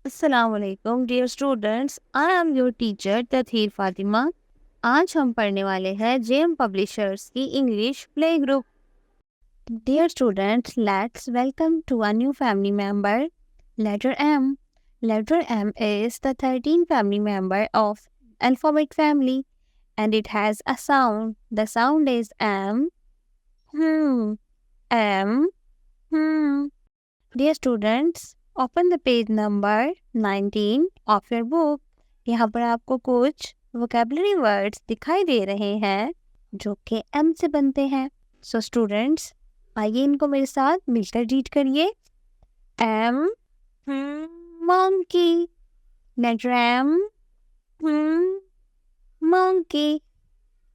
Assalamualaikum dear students, I am your teacher Tatheer Fatima. आज हम पढ़ने वाले हैं जेएम पब्लिशर्स की English play group. Dear students, let's welcome to a new family member, letter M. Letter M is the 13th family member of alphabet family and it has a sound. The sound is M. Hmm. M. Hmm. Dear students, open the page number 19 of your book. यहाँ पर आपको कुछ vocabulary words दिखाई दे रहे हैं जो कि M से बनते हैं। So students, आइए इनको मेरे साथ मिलकर रीड करिए। M, monkey. Letter M, monkey.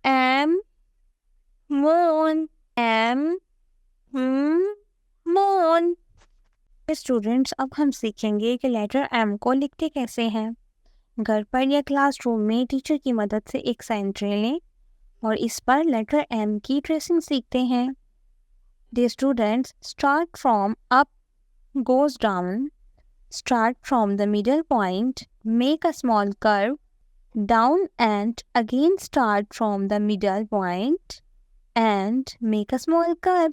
M, moon. M, moon. Students, अब हम सीखेंगे कि लेटर एम को लिखते कैसे हैं। घर पर या क्लासरूम में टीचर की मदद से एक साइन ट्रे लें और इस पर लेटर एम की ट्रेसिंग सीखते हैं। The students start from up goes down, start from the middle point, make a small curve down and again start from the middle point and make a small curve.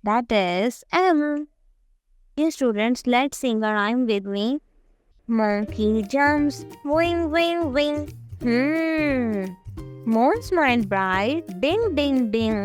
That is M. Dear students, let's sing a rhyme with me. Monkey jumps, wing, wing, wing. Moon smiled bright, ding, ding, ding.